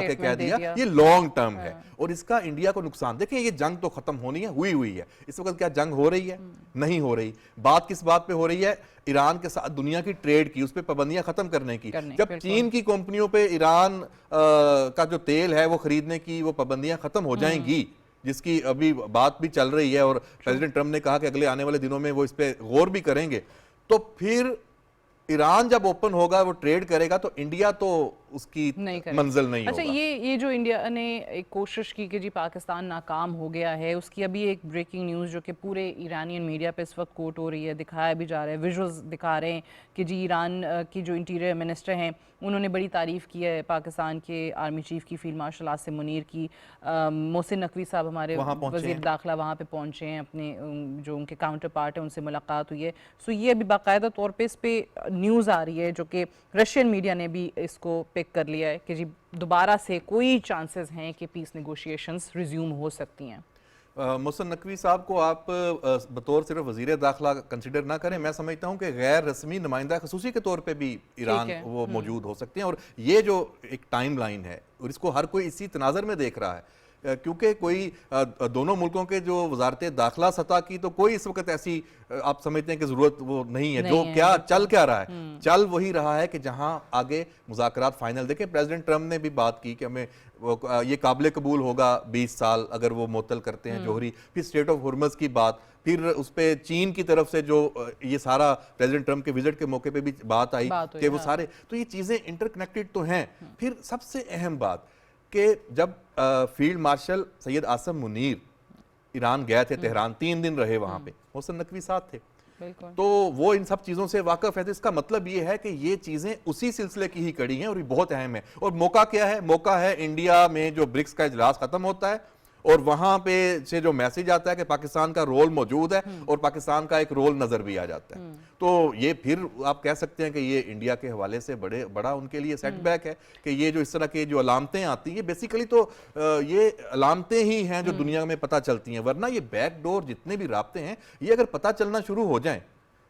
F: کے کہہ دیا، یہ لانگ ٹرم ہے، اور اس کا انڈیا کو نقصان۔ دیکھیں یہ جنگ تو ختم ہونی ہے، ہوئی ہے، اس وقت کیا جنگ ہو رہی ہے؟ نہیں ہو رہی۔ بات کس بات پہ ہو رہی ہے؟ ایران کے ساتھ دنیا کی ٹریڈ کی، اس پہ پابندیاں ختم کرنے کی۔ جب چین کی کمپنیوں پہ ایران کا جو تیل ہے وہ خریدنے کی وہ پابندیاں ختم ہو جائیں گی، جس کی ابھی بات بھی چل رہی ہے، اور پریزیڈنٹ ٹرمپ نے کہا کہ اگلے آنے والے دنوں میں وہ اس پہ غور بھی کریں گے، تو پھر ایران جب اوپن ہوگا وہ ٹریڈ کرے گا تو انڈیا تو اس کی منزل نہیں ہوگا۔
B: اچھا یہ جو انڈیا نے ایک کوشش کی کہ جی پاکستان ناکام ہو گیا ہے، اس کی ابھی ایک بریکنگ نیوز جو کہ پورے ایرانین میڈیا پہ اس وقت کوٹ ہو رہی ہے، دکھایا بھی جا رہا ہے، ویژولز دکھا رہے ہیں کہ جی ایران کی جو انٹیریئر منسٹر ہیں انہوں نے بڑی تعریف کی ہے پاکستان کے آرمی چیف کی، فیلڈ مارشل عاصم منیر کی، محسن نقوی صاحب ہمارے وزیر داخلہ وہاں پہ پہنچے ہیں، اپنے جو ان کے کاؤنٹر پارٹ ہیں ان سے ملاقات ہوئی ہے، سو یہ ابھی باقاعدہ طور پہ اس پہ نیوز آ رہی ہے جو کہ رشین میڈیا نے بھی اس کو پک کر لیا ہے کہ جی دوبارہ سے کوئی چانسز ہیں کہ پیس نیگوشیشنز ریزیوم ہو سکتی ہیں۔
F: محسن نقوی صاحب کو آپ بطور صرف وزیر داخلہ کنسیڈر نہ کریں، میں سمجھتا ہوں کہ غیر رسمی نمائندہ خصوصی کے طور پہ بھی ایران وہ موجود ہو سکتے ہیں، اور یہ جو ایک ٹائم لائن ہے اور اس کو ہر کوئی اسی تناظر میں دیکھ رہا ہے، کیونکہ کوئی دونوں ملکوں کے جو وزارت داخلہ سطح کی تو کوئی اس وقت ایسی آپ سمجھتے ہیں کہ ضرورت وہ نہیں ہے، جو کیا چل کیا رہا ہے، چل وہی رہا ہے کہ جہاں آگے مذاکرات فائنل۔ دیکھیں پریزیڈنٹ ٹرمپ نے بھی بات کی کہ ہمیں یہ قابل قبول ہوگا 20 سال اگر وہ معطل کرتے ہیں جوہری، پھر اسٹریٹ آف ہرمز کی بات، پھر اس پہ چین کی طرف سے جو یہ سارا پریزیڈنٹ ٹرمپ کے وزٹ کے موقع پہ بھی بات آئی کہ وہ سارے، تو یہ چیزیں انٹر کنیکٹڈ تو ہیں۔ پھر سب سے اہم بات کہ جب فیلڈ مارشل سید عاصم منیر ایران گئے تھے تہران، 3 دن رہے وہاں پہ، محسن نقوی ساتھ تھے، تو وہ ان سب چیزوں سے واقف ہے، تو اس کا مطلب یہ ہے کہ یہ چیزیں اسی سلسلے کی ہی کڑی ہیں اور یہ بہت اہم ہے۔ اور موقع کیا ہے؟ موقع ہے انڈیا میں جو برکس کا اجلاس ختم ہوتا ہے اور وہاں پہ سے جو میسج آتا ہے کہ پاکستان کا رول موجود ہے اور پاکستان کا ایک رول نظر بھی آ جاتا ہے، تو یہ پھر آپ کہہ سکتے ہیں کہ یہ انڈیا کے حوالے سے بڑا ان کے لیے سیٹ بیک ہے کہ یہ جو اس طرح کے جو علامتیں آتی ہیں، بیسیکلی تو یہ علامتیں ہی ہیں جو دنیا میں پتہ چلتی ہیں، ورنہ یہ بیک ڈور جتنے بھی رابطے ہیں یہ اگر پتہ چلنا شروع ہو جائیں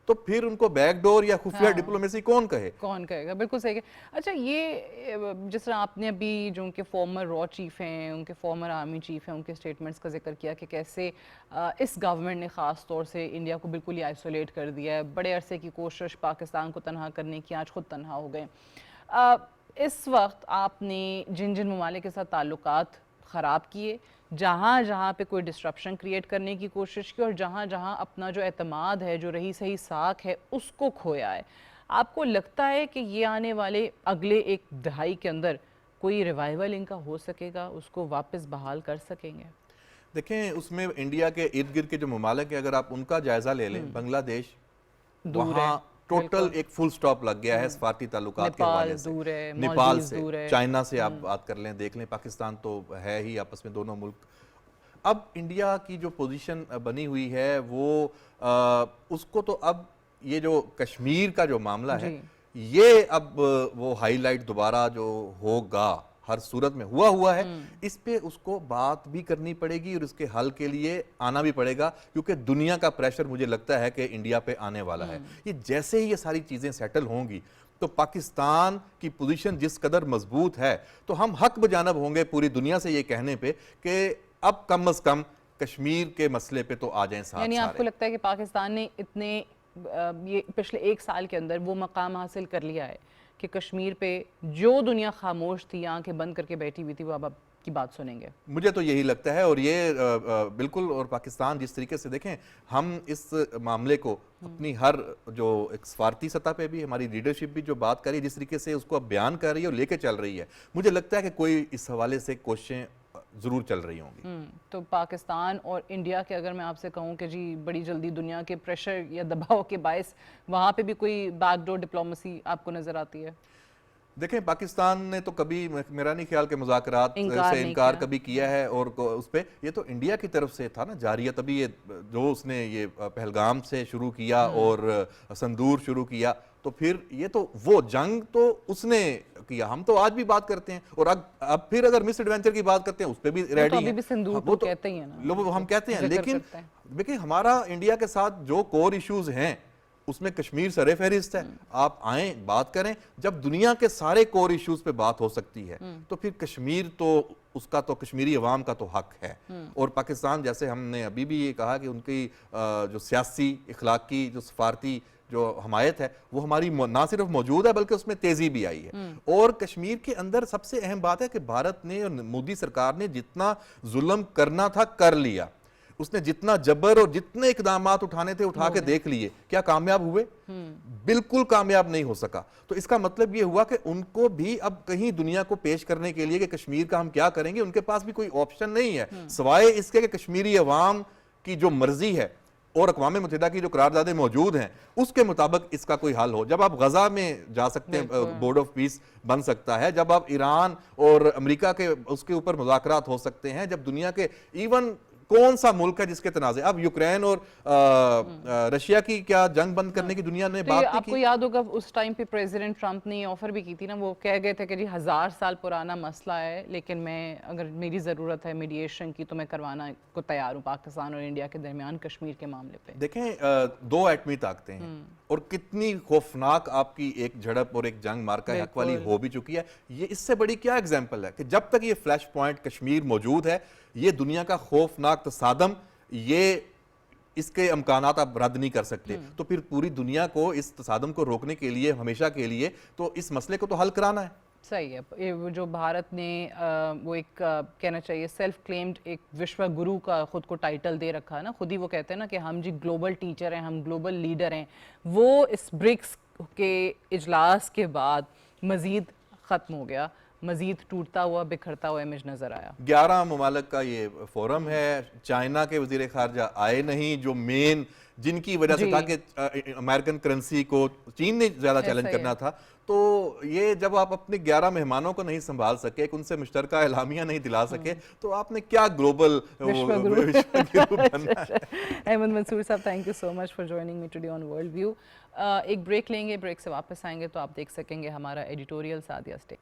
F: تو پھر ان کو بیک ڈور یا خفیہ ڈپلومیسی کون کہے
B: گا؟ بالکل صحیح ہے۔ اچھا یہ جس طرح آپ نے ابھی جو ان کے فارمر را چیف ہیں، ان کے فارمر آرمی چیف ہیں، ان کے سٹیٹمنٹس کا ذکر کیا کہ کیسے اس گورنمنٹ نے خاص طور سے انڈیا کو بالکل ہی آئسولیٹ کر دیا ہے، بڑے عرصے کی کوشش پاکستان کو تنہا کرنے کی آج خود تنہا ہو گئے۔ اس وقت آپ نے جن ممالک کے ساتھ تعلقات خراب کیے، جہاں جہاں پہ کوئی ڈسٹرپشن کریٹ کرنے کی کوشش کی، اور جہاں جہاں اپنا جو اعتماد ہے، جو رہی صحیح ساکھ ہے، اس کو کھویا ہے، آپ کو لگتا ہے کہ یہ آنے والے اگلے 1 دہائی کے اندر کوئی ریوائیول ان کا ہو سکے گا, اس کو واپس بحال کر سکیں گے؟
F: دیکھیں اس میں انڈیا کے ارد گرد کے جو ممالک ہیں, اگر آپ ان کا جائزہ لے لیں, بنگلہ دیش وہاں ٹوٹل ایک فل سٹاپ لگ گیا ہے سفارتی تعلقات کے حوالے سے, نیپال سے, چائنا سے آپ بات کر لیں, دیکھ لیں, پاکستان تو ہے ہی آپس میں دونوں ملک. اب انڈیا کی جو پوزیشن بنی ہوئی ہے وہ اس کو تو اب یہ جو کشمیر کا جو معاملہ ہے یہ اب وہ ہائی لائٹ دوبارہ جو ہوگا ہر صورت میں ہوا ہے, اس پہ اس کو بات بھی کرنی پڑے گی اور اس کے حل کے لیے آنا بھی پڑے گا, کیونکہ دنیا کا پریشر مجھے لگتا ہے کہ انڈیا پہ آنے والا ہے. یہ جیسے ہی یہ ساری چیزیں سیٹل ہوں گی تو پاکستان کی پوزیشن جس قدر مضبوط ہے تو ہم حق بجانب ہوں گے پوری دنیا سے یہ کہنے پہ کہ اب کم از کم کشمیر کے مسئلے پہ تو آ جائیں ساتھ.
B: یعنی آپ کو لگتا ہے کہ پاکستان نے اتنے یہ پچھلے 1 سال کے اندر وہ مقام حاصل کر لیا ہے کہ کشمیر پہ جو دنیا خاموش تھی, آنکھیں بند کر کے بیٹھی ہوئی تھی, وہ اب کی بات سنیں گے؟
F: مجھے تو یہی لگتا ہے, اور یہ بالکل, اور پاکستان جس طریقے سے دیکھیں ہم اس معاملے کو اپنی ہر جو ایک سفارتی سطح پہ بھی ہماری لیڈرشپ بھی جو بات کر رہی ہے, جس طریقے سے اس کو اب بیان کر رہی ہے اور لے کے چل رہی ہے, مجھے لگتا ہے کہ کوئی اس حوالے سے کوششیں ضرور چل رہی ہوں گی.
B: تو پاکستان اور انڈیا کے اگر میں آپ سے کہوں کہ جی بڑی جلدی دنیا کے پریشر یا دباؤ کے باعث وہاں پہ بھی کوئی بیک ڈور ڈپلومیسی آپ کو نظر آتی ہے؟
F: دیکھیں پاکستان نے تو کبھی میرا نہیں خیال کہ مذاکرات سے انکار کبھی کیا ہے, اور اس پہ یہ تو انڈیا کی طرف سے تھا نا جاری. تبھی یہ جو اس نے یہ پہلگام سے شروع کیا اور سندور شروع کیا, تو پھر یہ تو وہ جنگ تو اس نے کیا. ہم تو آج بھی بات کرتے ہیں, اور اب پھر اگر مس ایڈونچر کی بات کرتے ہیں اس پہ بھی ریڈی ہیں,
B: وہ تو کہتے ہی ہیں نا,
F: لوگ ہم کہتے ہیں. لیکن دیکھیں ہمارا انڈیا کے ساتھ جو کور ایشوز ہیں اس میں کشمیر سر فہرست ہے. آپ آئیں بات کریں, جب دنیا کے سارے کور ایشوز پہ بات ہو سکتی ہے تو پھر کشمیر تو اس کا تو کشمیری عوام کا تو حق ہے. اور پاکستان جیسے ہم نے ابھی بھی یہ کہا کہ ان کی جو سیاسی اخلاقی جو سفارتی جو حمایت ہے وہ ہماری نہ صرف موجود ہے بلکہ اس میں تیزی بھی آئی ہے. اور کشمیر کے اندر سب سے اہم بات ہے کہ بھارت نے اور مودی سرکار نے جتنا ظلم کرنا تھا کر لیا, اس نے جتنا جبر اور جتنے اقدامات اٹھانے تھے اٹھا کے دیکھ لیے. کیا کامیاب ہوئے؟ بالکل کامیاب نہیں ہو سکا. تو اس کا مطلب یہ ہوا کہ ان کو بھی اب کہیں دنیا کو پیش کرنے کے لیے کہ کشمیر کا ہم کیا کریں گے, ان کے پاس بھی کوئی آپشن نہیں ہے سوائے اس کے کہ کشمیری عوام کی جو مرضی ہے اور اقوام متحدہ کی جو قراردادیں موجود ہیں اس کے مطابق اس کا کوئی حل ہو. جب آپ غزہ میں جا سکتے ہیں, بورڈ آف پیس بن سکتا ہے, جب آپ ایران اور امریکہ کے اس کے اوپر مذاکرات ہو سکتے ہیں, جب دنیا کے ایون کون سا ملک ہے جس کے تنازع, اب یوکرین اور رشیا کی کیا جنگ بند کرنے کی دنیا نے بات نہیں کی.
B: آپ کو یاد ہوگا اس ٹائم پہ پریزیڈنٹ ٹرمپ نے آفر بھی کی تھی نا, وہ کہہ گئے تھے کہ جی 1000 سال پرانا مسئلہ ہے لیکن میں اگر میری ضرورت ہے میڈیشن کی تو میں کروانا کو تیار ہوں پاکستان اور انڈیا کے درمیان کشمیر کے معاملے پہ.
F: دیکھیں 2 ایٹمی طاقتیں ہیں اور کتنی خوفناک آپ کی ایک جھڑپ اور ایک جنگ مارکہ حق والی ہو بھی چکی ہے. یہ اس سے بڑی کیا ایگزامپل ہے کہ جب تک یہ فلیش پوائنٹ کشمیر موجود ہے, یہ دنیا کا خوفناک تصادم, یہ اس کے امکانات آپ رد نہیں کر سکتے. تو پھر پوری دنیا کو اس تصادم کو روکنے کے لیے ہمیشہ کے لیے تو اس مسئلے کو تو حل کرانا ہے.
B: صحیح ہے. وہ جو بھارت نے وہ ایک کہنا چاہیے سیلف کلیمڈ ایک وشو گرو کا خود کو ٹائٹل دے رکھا ہے نا, خود ہی وہ کہتے ہیں نا کہ ہم جی گلوبل ٹیچر ہیں, ہم گلوبل لیڈر ہیں, وہ اس برکس کے اجلاس کے بعد مزید ختم ہو گیا, مزید ٹوٹتا ہوا بکھرتا ہوا امیج نظر آیا.
F: 11 ممالک کا یہ فورم ہے, چائنا کے وزیر خارجہ آئے نہیں, جو مین جن کی وجہ سے تھا کہ امریکن کرنسی کو چین نے زیادہ چیلنج کرنا تھا. تو یہ جب آپ اپنے 11 مہمانوں کو نہیں سنبھال سکے, ان سے مشترکہ اعلامیہ نہیں دلا سکے, تو آپ نے کیا گلوبل بننا ہے.
B: Ahmed Mansoor Sahib, thank you so much for joining me today on World View. ایک بریک لیں گے, بریک سے واپس آئیں گے تو آپ دیکھ سکیں گے ہمارا ایڈیٹوریل سعدیہ اسٹے.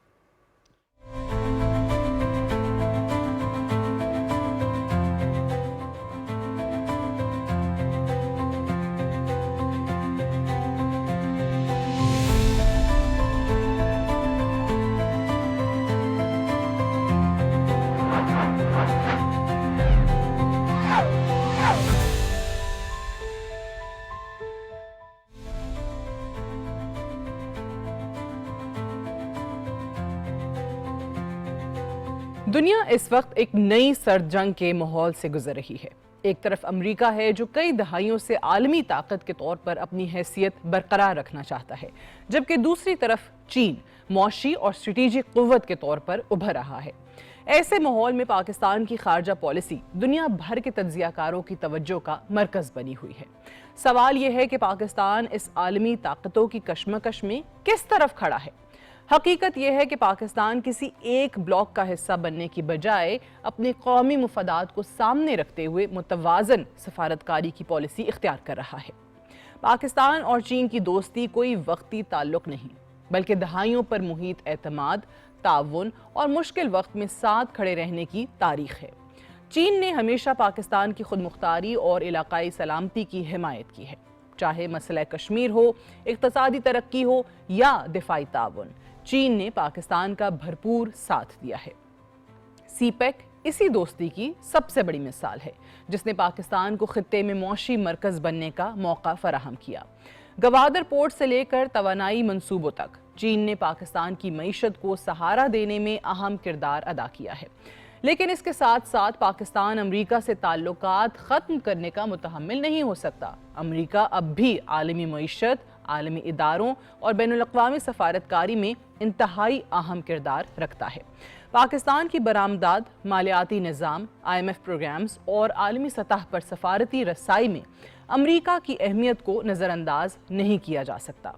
B: دنیا اس وقت ایک نئی سرد جنگ کے ماحول سے گزر رہی ہے. ایک طرف امریکہ ہے جو کئی دہائیوں سے عالمی طاقت کے طور پر اپنی حیثیت برقرار رکھنا چاہتا ہے, جبکہ دوسری طرف چین معاشی اور اسٹریٹجک قوت کے طور پر ابھر رہا ہے۔ ایسے ماحول میں پاکستان کی خارجہ پالیسی دنیا بھر کے تجزیہ کاروں کی توجہ کا مرکز بنی ہوئی ہے۔ سوال یہ ہے کہ پاکستان اس عالمی طاقتوں کی کشمکش میں کس طرف کھڑا ہے؟ حقیقت یہ ہے کہ پاکستان کسی ایک بلاک کا حصہ بننے کی بجائے اپنے قومی مفادات کو سامنے رکھتے ہوئے متوازن سفارتکاری کی پالیسی اختیار کر رہا ہے۔ پاکستان اور چین کی دوستی کوئی وقتی تعلق نہیں، بلکہ دہائیوں پر محیط اعتماد، تعاون اور مشکل وقت میں ساتھ کھڑے رہنے کی تاریخ ہے۔ چین نے ہمیشہ پاکستان کی خود مختاری اور علاقائی سلامتی کی حمایت کی ہے، چاہے مسئلہ کشمیر ہو، اقتصادی ترقی ہو یا دفاعی تعاون۔ چین نے پاکستان کا بھرپور ساتھ دیا ہے۔ سی پیک اسی دوستی کی سب سے بڑی مثال ہے، جس نے پاکستان کو خطے میں معاشی مرکز بننے کا موقع فراہم کیا۔ گوادر پورٹ سے لے کر توانائی منصوبوں تک چین نے پاکستان کی معیشت کو سہارا دینے میں اہم کردار ادا کیا ہے، لیکن اس کے ساتھ ساتھ پاکستان امریکہ سے تعلقات ختم کرنے کا متحمل نہیں ہو سکتا۔ امریکہ اب بھی عالمی معیشت، عالمی اداروں اور بین الاقوامی سفارتکاری میں انتہائی اہم کردار رکھتا ہے۔ پاکستان کی برآمدات، مالیاتی نظام، IMF پروگرامز اور عالمی سطح پر سفارتی رسائی میں امریکہ کی اہمیت کو نظر انداز نہیں کیا جا سکتا۔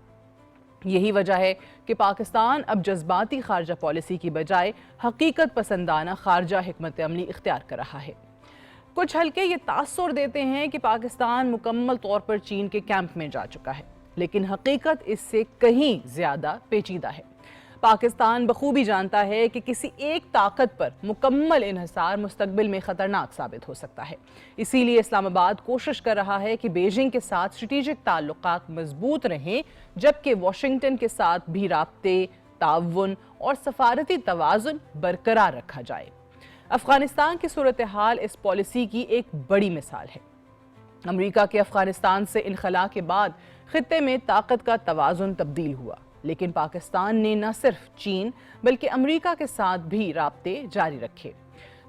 B: یہی وجہ ہے کہ پاکستان اب جذباتی خارجہ پالیسی کی بجائے حقیقت پسندانہ خارجہ حکمت عملی اختیار کر رہا ہے۔ کچھ حلقے یہ تاثر دیتے ہیں کہ پاکستان مکمل طور پر چین کے کیمپ میں جا چکا ہے، لیکن حقیقت اس سے کہیں زیادہ پیچیدہ ہے۔ پاکستان بخوبی جانتا ہے کہ کسی ایک طاقت پر مکمل انحصار مستقبل میں خطرناک ثابت ہو سکتا ہے۔ اسی لیے اسلام آباد کوشش کر رہا ہے کہ بیجنگ کے ساتھ اسٹریٹجک تعلقات مضبوط رہیں، جبکہ واشنگٹن کے ساتھ بھی رابطے، تعاون اور سفارتی توازن برقرار رکھا جائے۔ افغانستان کی صورتحال اس پالیسی کی ایک بڑی مثال ہے۔ امریکہ کے افغانستان سے انخلاء کے بعد خطے میں طاقت کا توازن تبدیل ہوا، لیکن پاکستان نے نہ صرف چین بلکہ امریکہ کے ساتھ بھی رابطے جاری رکھے۔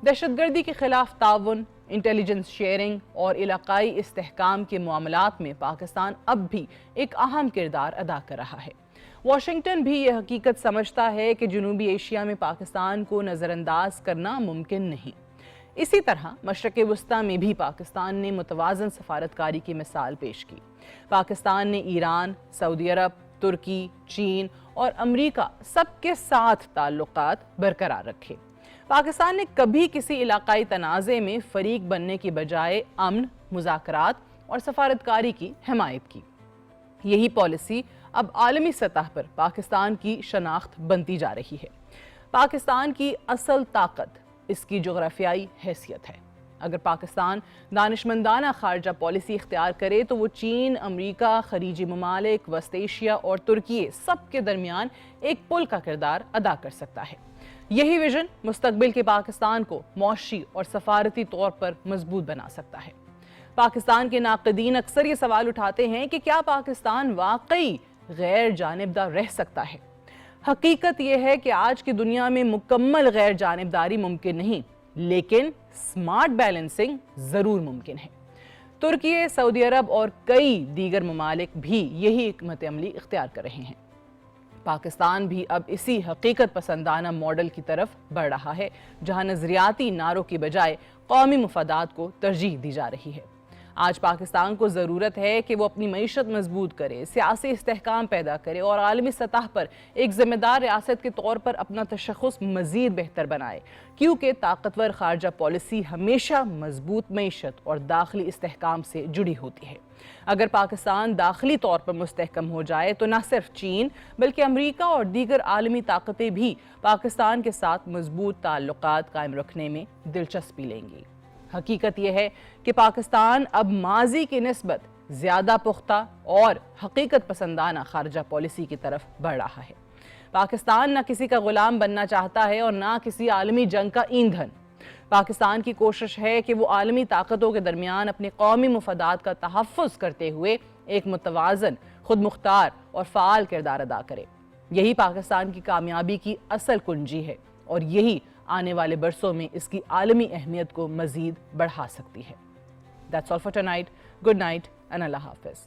B: دہشت گردی کے خلاف تعاون، انٹیلیجنس شیئرنگ اور علاقائی استحکام کے معاملات میں پاکستان اب بھی ایک اہم کردار ادا کر رہا ہے۔ واشنگٹن بھی یہ حقیقت سمجھتا ہے کہ جنوبی ایشیا میں پاکستان کو نظر انداز کرنا ممکن نہیں۔ اسی طرح مشرق وسطیٰ میں بھی پاکستان نے متوازن سفارتکاری کی مثال پیش کی۔ پاکستان نے ایران، سعودی عرب، ترکی، چین اور امریکہ سب کے ساتھ تعلقات برقرار رکھے۔ پاکستان نے کبھی کسی علاقائی تنازع میں فریق بننے کی بجائے امن، مذاکرات اور سفارتکاری کی حمایت کی۔ یہی پالیسی اب عالمی سطح پر پاکستان کی شناخت بنتی جا رہی ہے۔ پاکستان کی اصل طاقت اس کی جغرافیائی حیثیت ہے۔ اگر پاکستان دانشمندانہ خارجہ پالیسی اختیار کرے تو وہ چین، امریکہ، خلیجی ممالک، وسط ایشیا اور ترکی سب کے درمیان ایک پل کا کردار ادا کر سکتا ہے۔ یہی ویژن مستقبل کے پاکستان کو معاشی اور سفارتی طور پر مضبوط بنا سکتا ہے۔ پاکستان کے ناقدین اکثر یہ سوال اٹھاتے ہیں کہ کیا پاکستان واقعی غیر جانبدار رہ سکتا ہے؟ حقیقت یہ ہے کہ آج کی دنیا میں مکمل غیر جانبداری ممکن نہیں، لیکن سمارٹ بیلنسنگ ضرور ممکن ہے۔ ترکی، سعودی عرب اور کئی دیگر ممالک بھی یہی حکمت عملی اختیار کر رہے ہیں۔ پاکستان بھی اب اسی حقیقت پسندانہ ماڈل کی طرف بڑھ رہا ہے، جہاں نظریاتی نعروں کی بجائے قومی مفادات کو ترجیح دی جا رہی ہے۔ آج پاکستان کو ضرورت ہے کہ وہ اپنی معیشت مضبوط کرے، سیاسی استحکام پیدا کرے اور عالمی سطح پر ایک ذمہ دار ریاست کے طور پر اپنا تشخص مزید بہتر بنائے، کیونکہ طاقتور خارجہ پالیسی ہمیشہ مضبوط معیشت اور داخلی استحکام سے جڑی ہوتی ہے۔ اگر پاکستان داخلی طور پر مستحکم ہو جائے تو نہ صرف چین بلکہ امریکہ اور دیگر عالمی طاقتیں بھی پاکستان کے ساتھ مضبوط تعلقات قائم رکھنے میں دلچسپی لیں گی۔ حقیقت یہ ہے کہ پاکستان اب ماضی کی نسبت زیادہ پختہ اور حقیقت پسندانہ خارجہ پالیسی کی طرف بڑھ رہا ہے۔ پاکستان نہ کسی کا غلام بننا چاہتا ہے اور نہ کسی عالمی جنگ کا ایندھن۔ پاکستان کی کوشش ہے کہ وہ عالمی طاقتوں کے درمیان اپنے قومی مفادات کا تحفظ کرتے ہوئے ایک متوازن، خود مختار اور فعال کردار ادا کرے۔ یہی پاکستان کی کامیابی کی اصل کنجی ہے اور یہی آنے والے برسوں میں اس کی عالمی اہمیت کو مزید بڑھا سکتی ہے۔ That's all for tonight. Good night and Allah Hafiz.